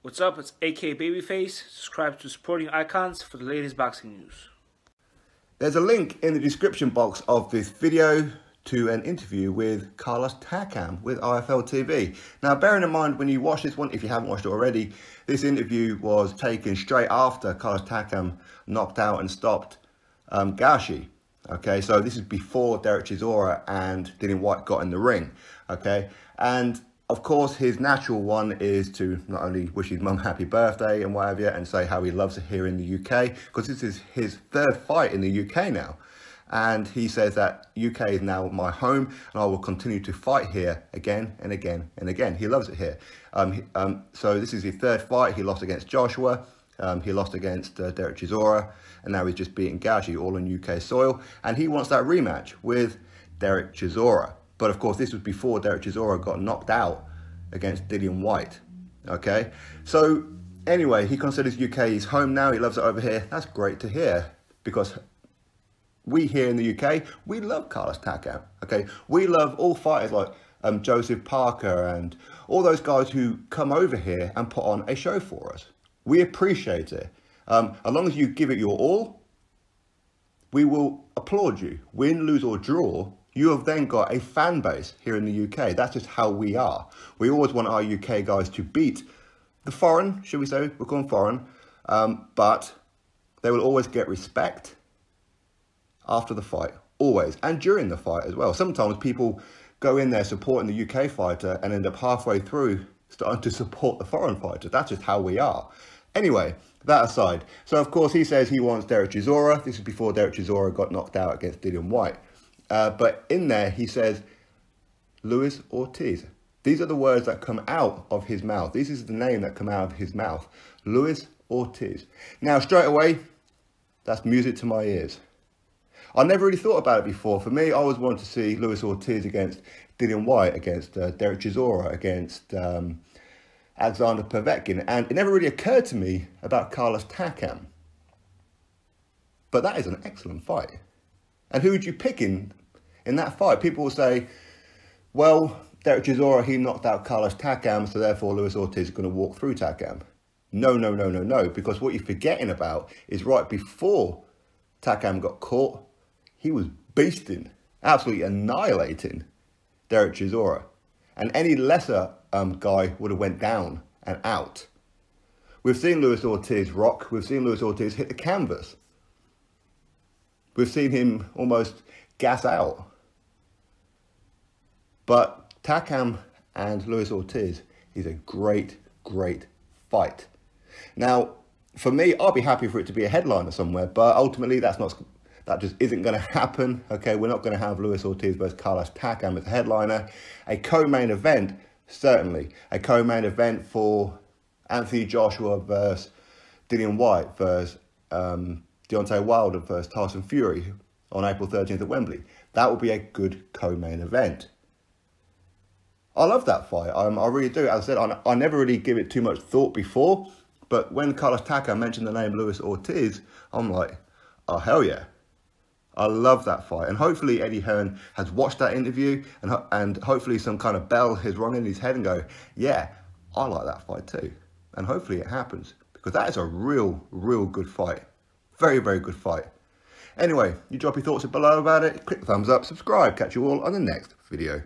What's up? It's AK Babyface. Subscribe to supporting icons for the latest boxing news. There's a link in the description box of this video to an interview with Carlos Takam with IFL TV. Now, bearing in mind when you watch this one, if you haven't watched it already, this interview was taken straight after Carlos Takam knocked out and stopped Gashi. Okay, so this is before Derek Chisora and Dillian Whyte got in the ring. Okay, and of course, his natural one is to not only wish his mum happy birthday and whatever, and say how he loves it here in the UK, because this is his third fight in the UK now. And he says that UK is now my home, and I will continue to fight here again and again and again. He loves it here. So this is his third fight. He lost against Joshua. He lost against Derek Chisora, and now he's just beating Gashi all on UK soil. And he wants that rematch with Derek Chisora. But of course, this was before Derek Chisora got knocked out against Dillian Whyte. Okay, so anyway, he considers UK his home now. He loves it over here. That's great to hear, because we here in the UK, we love Carlos Takam. Okay, we love all fighters like Joseph Parker and all those guys who come over here and put on a show for us. We appreciate it. As long as you give it your all, we will applaud you. Win, lose or draw, you have then got a fan base here in the UK. That's just how we are. We always want our UK guys to beat the foreign, should we say, we'll call them foreign, but they will always get respect after the fight, always, and during the fight as well. Sometimes people go in there supporting the UK fighter and end up halfway through starting to support the foreign fighter. That's just how we are. Anyway, that aside, so of course he says he wants Derek Chisora. This is before Derek Chisora got knocked out against Dillian Whyte. But in there, he says, Luis Ortiz. These are the words that come out of his mouth. This is the name that come out of his mouth. Luis Ortiz. Now, straight away, that's music to my ears. I never really thought about it before. For me, I always wanted to see Luis Ortiz against Dillian Whyte, against Derek Chisora, against Alexander Povetkin. And it never really occurred to me about Carlos Takam. But that is an excellent fight. And who would you pick in that fight? People will say, well, Derek Chisora, he knocked out Carlos Takam, so therefore Luis Ortiz is going to walk through Takam. No, no, no, no, no. Because what you're forgetting about is right before Takam got caught, he was beasting, absolutely annihilating Derek Chisora. And any lesser guy would have went down and out. We've seen Luis Ortiz rock. We've seen Luis Ortiz hit the canvas. We've seen him almost gas out. But Takam and Luis Ortiz is a great, great fight. Now, for me, I'll be happy for it to be a headliner somewhere, but ultimately that just isn't going to happen. Okay, we're not going to have Luis Ortiz versus Carlos Takam as a headliner. A co-main event, certainly. A co-main event for Anthony Joshua versus Dillian Whyte versus Deontay Wilder versus Tyson Fury on April 13th at Wembley. That will be a good co-main event. I love that fight. I really do. As I said, I never really give it too much thought before, but when Carlos Takam mentioned the name Luis Ortiz, I'm like, oh, hell yeah. I love that fight. And hopefully Eddie Hearn has watched that interview, and hopefully some kind of bell has rung in his head and go, yeah, I like that fight too. And hopefully it happens, because that is a real, real good fight. Very, very good fight. Anyway, you drop your thoughts below about it, click the thumbs up, subscribe, catch you all on the next video.